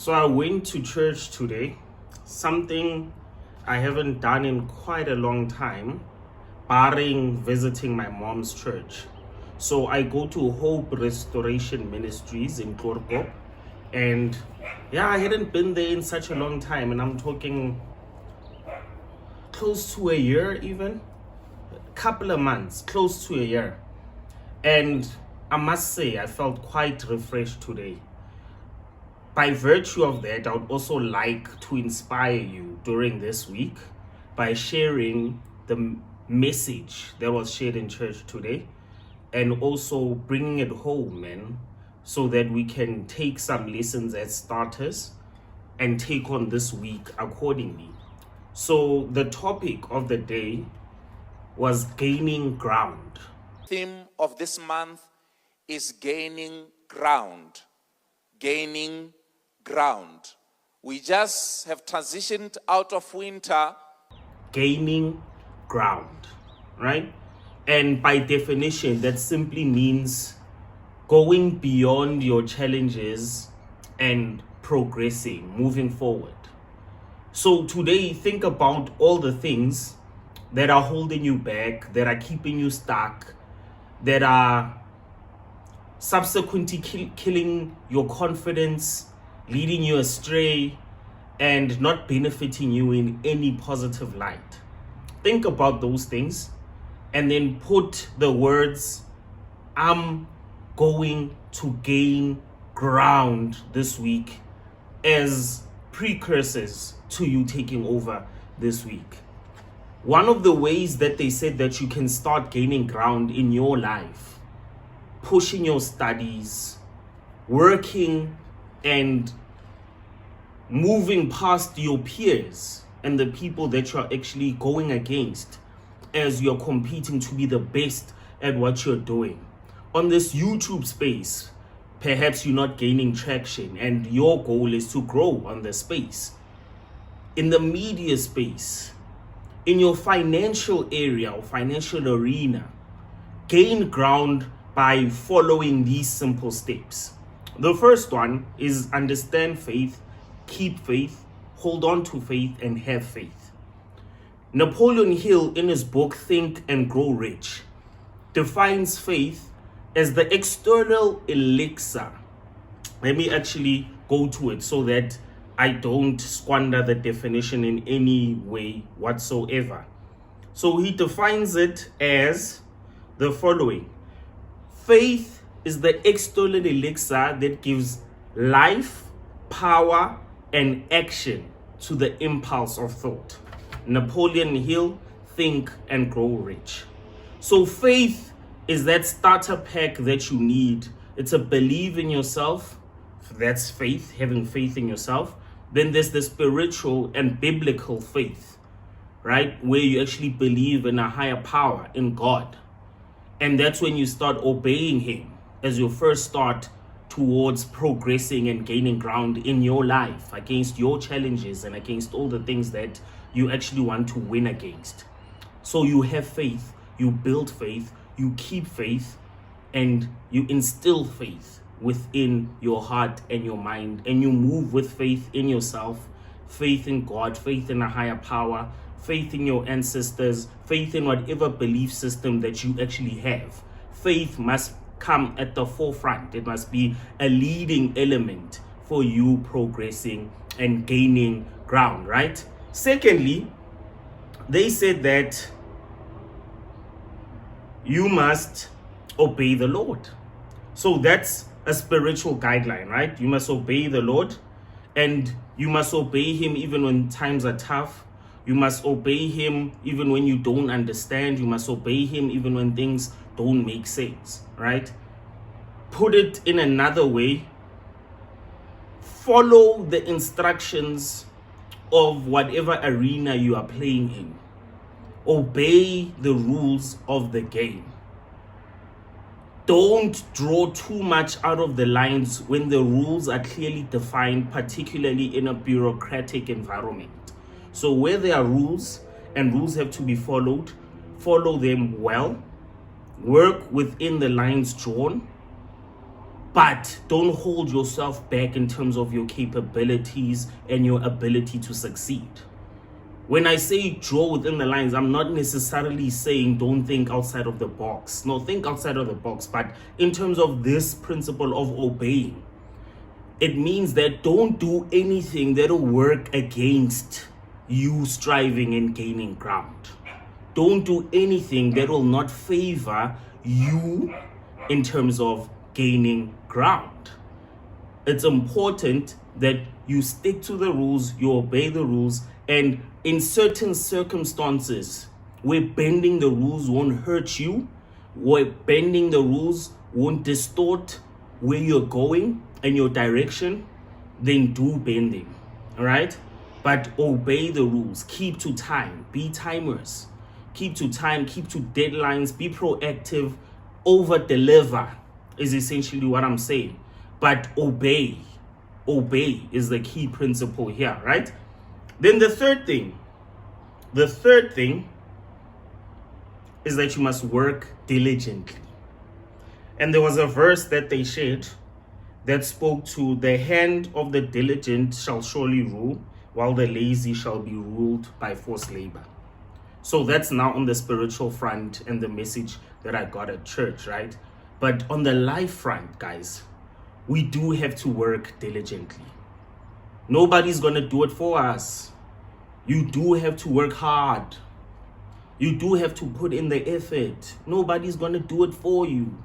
So I went to church today, something I haven't done in quite a long time, barring visiting my mom's church. So I go to Hope Restoration Ministries in Korpo, and I hadn't been there in such a long time, and I'm talking close to a year, even a couple of months, close to a year. And I must say, I felt quite refreshed today. By virtue of that, I would also like to inspire you during this week by sharing the message that was shared in church today and also bringing it home, man, so that we can take some lessons as starters and take on this week accordingly. So the topic of the day was gaining ground. Theme of this month is gaining ground. Gaining ground. We just have transitioned out of winter. Gaining ground, right? And by definition, that simply means going beyond your challenges and progressing, moving forward. So today, think about all the things that are holding you back, that are keeping you stuck, that are subsequently killing your confidence, leading you astray, and not benefiting you in any positive light. Think about those things and then put the words, I'm going to gain ground this week, as precursors to you taking over this week. One of the ways that they said that you can start gaining ground in your life, pushing your studies, working and moving past your peers and the people that you're actually going against as you're competing to be the best at what you're doing. On this YouTube space, perhaps you're not gaining traction and your goal is to grow on the space. In the media space, in your financial area or financial arena, gain ground by following these simple steps. The first one is understand faith, keep faith, hold on to faith, and have faith. Napoleon Hill, in his book Think and Grow Rich, defines faith as the external elixir. Let me actually go to it so that I don't squander the definition in any way whatsoever. So he defines it as the following. Faith is the external elixir that gives life, power, and action to the impulse of thought. Napoleon Hill, Think and Grow Rich. So faith is that starter pack that you need. It's a belief in yourself. That's faith, having faith in yourself. Then there's the spiritual and biblical faith, right? Where you actually believe in a higher power, in God. And that's when you start obeying him as your first start towards progressing and gaining ground in your life against your challenges and against all the things that you actually want to win against. So you have faith, you build faith, you keep faith, and you instill faith within your heart and your mind, and you move with faith in yourself, faith in God, faith in a higher power, faith in your ancestors, faith in whatever belief system that you actually have. Faith must come at the forefront. It must be a leading element for you progressing and gaining ground, right? Secondly, they said that you must obey the Lord. So that's a spiritual guideline, right? You must obey the Lord, and you must obey him even when times are tough. You must obey him even when you don't understand. You must obey him even when things don't make sense, right? Put it in another way. Follow the instructions of whatever arena you are playing in. Obey the rules of the game. Don't draw too much out of the lines when the rules are clearly defined, particularly in a bureaucratic environment. So where there are rules and rules have to be followed, follow them well, work within the lines drawn, But don't hold yourself back in terms of your capabilities and your ability to succeed. When I say draw within the lines, I'm not necessarily saying don't think outside of the box. No, think outside of the box. But in terms of this principle of obeying, it means that don't do anything that will work against you striving and gaining ground. Don't do anything that will not favor you in terms of gaining ground. It's important that you stick to the rules, you obey the rules, and in certain circumstances where bending the rules won't hurt you, where bending the rules won't distort where you're going and your direction, then do bending. All right? But obey the rules. Keep to time. Be timers. Keep to time. Keep to deadlines. Be proactive. Over deliver is essentially what I'm saying. But obey. Obey is the key principle here, right? Then the third thing is that you must work diligently. And there was a verse that they shared that spoke to the hand of the diligent shall surely rule, while the lazy shall be ruled by forced labor. So that's now on the spiritual front and the message that I got at church, right? But on the life front, guys, we do have to work diligently. Nobody's going to do it for us. You do have to work hard. You do have to put in the effort. Nobody's going to do it for you.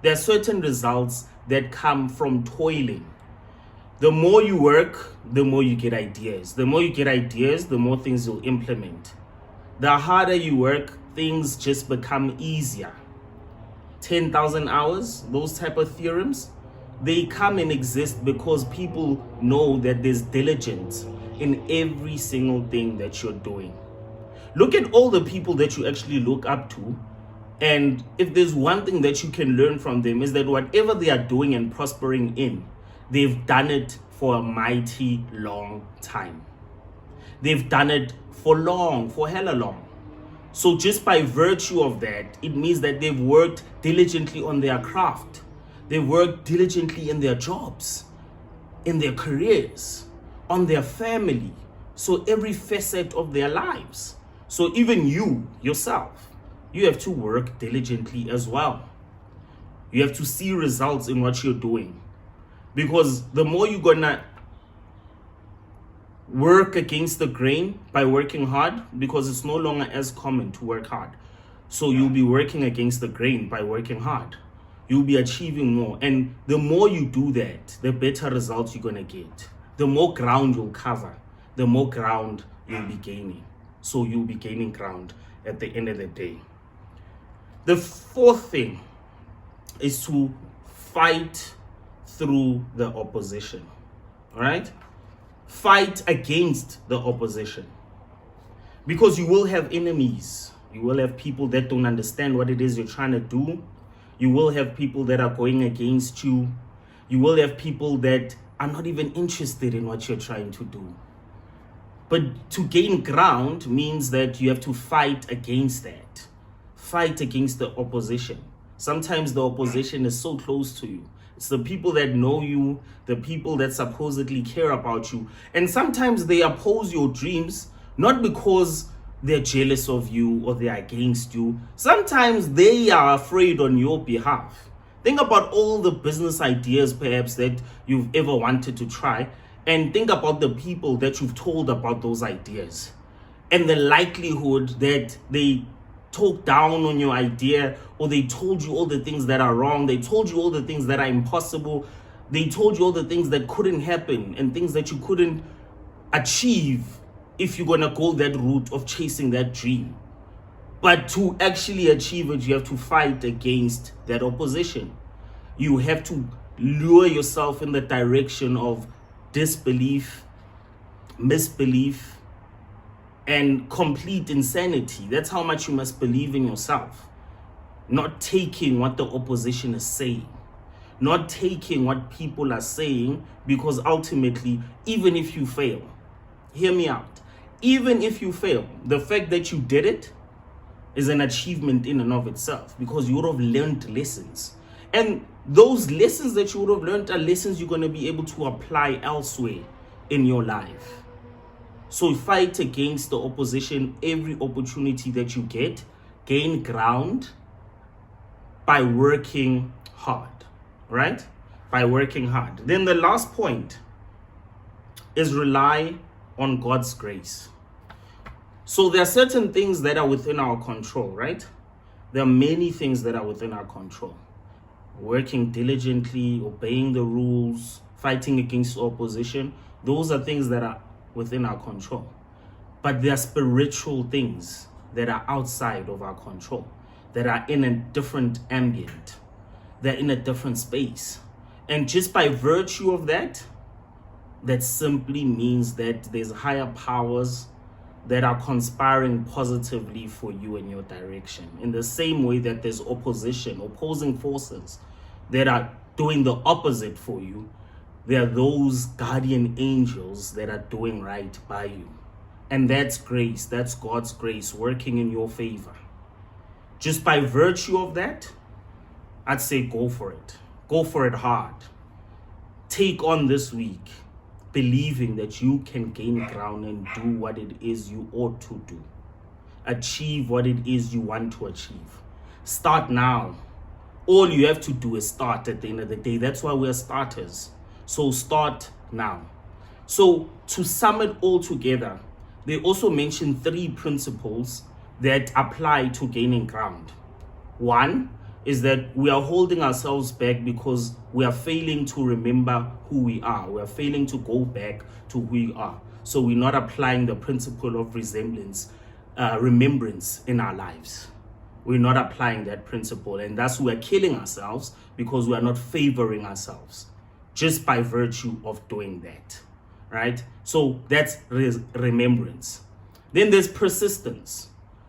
There are certain results that come from toiling. The more you work, the more you get ideas. The more you get ideas, the more things you'll implement. The harder you work, things just become easier. 10,000 hours, those type of theorems, they come and exist because people know that there's diligence in every single thing that you're doing. Look at all the people that you actually look up to, and if there's one thing that you can learn from them is that whatever they are doing and prospering in, they've done it for a mighty long time. They've done it for hella long. So just by virtue of that, it means that they've worked diligently on their craft. They've worked diligently in their jobs, in their careers, on their family. So every facet of their lives. So even you, yourself, you have to work diligently as well. You have to see results in what you're doing. Because the more you're gonna work against the grain by working hard, because it's no longer as common to work hard. So you'll be working against the grain by working hard. You'll be achieving more. And the more you do that, the better results you're gonna get. The more ground you'll cover, the more ground you'll be gaining. So you'll be gaining ground at the end of the day. The fourth thing is to fight through the opposition. All right? Fight against the opposition. Because you will have enemies. You will have people that don't understand what it is you're trying to do. You will have people that are going against you. You will have people that are not even interested in what you're trying to do. But to gain ground means that you have to fight against that. Fight against the opposition. Sometimes the opposition is so close to you. It's the people that know you, the people that supposedly care about you. And sometimes they oppose your dreams, not because they're jealous of you or they're against you. Sometimes they are afraid on your behalf. Think about all the business ideas perhaps that you've ever wanted to try, and think about the people that you've told about those ideas and the likelihood that they talk down on your idea, or they told you all the things that are wrong. They told you all the things that are impossible. They told you all the things that couldn't happen and things that you couldn't achieve if you're gonna go that route of chasing that dream. But to actually achieve it, you have to fight against that opposition. You have to lure yourself in the direction of disbelief, misbelief, and complete insanity. That's how much you must believe in yourself. Not taking what the opposition is saying. Not taking what people are saying, because ultimately, even if you fail, hear me out. Even if you fail, the fact that you did it is an achievement in and of itself, because you would have learned lessons. And those lessons that you would have learned are lessons you're going to be able to apply elsewhere in your life. So fight against the opposition every opportunity that you get. Gain ground by working hard, right? By working hard. Then the last point is rely on God's grace. So there are certain things that are within our control, right? There are many things that are within our control. Working diligently, obeying the rules, fighting against opposition. Those are things that are within our control. But there are spiritual things that are outside of our control, that are in a different ambient. They're in a different space. And just by virtue of that, that simply means that there's higher powers that are conspiring positively for you in your direction. In the same way that there's opposing forces that are doing the opposite for you, there are those guardian angels that are doing right by you. And that's grace. That's God's grace working in your favor. Just by virtue of that, I'd say go for it. Go for it hard. Take on this week, believing that you can gain ground and do what it is you ought to do. Achieve what it is you want to achieve. Start now. All you have to do is start at the end of the day. That's why we're starters. So start now. So to sum it all together, they also mention 3 principles that apply to gaining ground. One is that we are holding ourselves back because we are failing to remember who we are. We are failing to go back to who we are. So we're not applying the principle of remembrance in our lives. We're not applying that principle, and thus we're killing ourselves because we are not favoring ourselves just by virtue of doing that, right? So that's remembrance. Then there's persistence.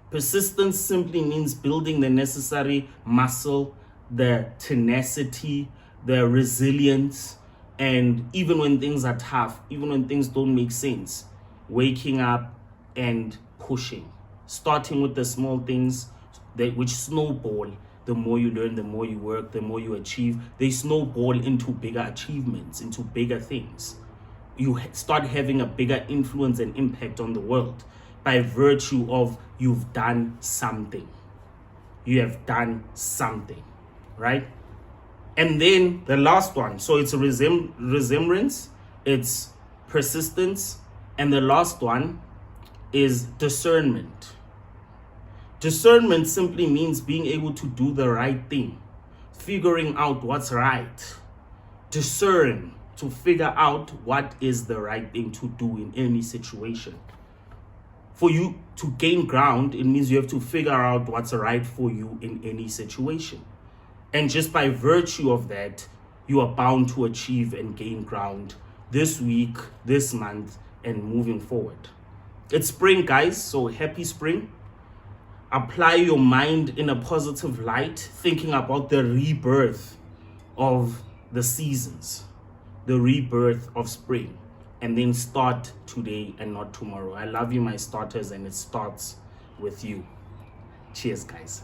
Persistence simply means building the necessary muscle, the tenacity, the resilience, and even when things are tough, even when things don't make sense, waking up and pushing, starting with the small things which snowball. The more you learn, the more you work, the more you achieve. They snowball into bigger achievements, into bigger things. You start having a bigger influence and impact on the world by virtue of you've done something. You have done something, right? And then the last one, so it's a resemblance, it's persistence, and the last one is discernment. Discernment simply means being able to do the right thing, figuring out what's right. Discern, to figure out what is the right thing to do in any situation. For you to gain ground, it means you have to figure out what's right for you in any situation. And just by virtue of that, you are bound to achieve and gain ground this week, this month, and moving forward. It's spring, guys, so happy spring. Apply your mind in a positive light, thinking about the rebirth of the seasons, the rebirth of spring, and then start today and not tomorrow. I love you, my starters, and it starts with you. Cheers, guys.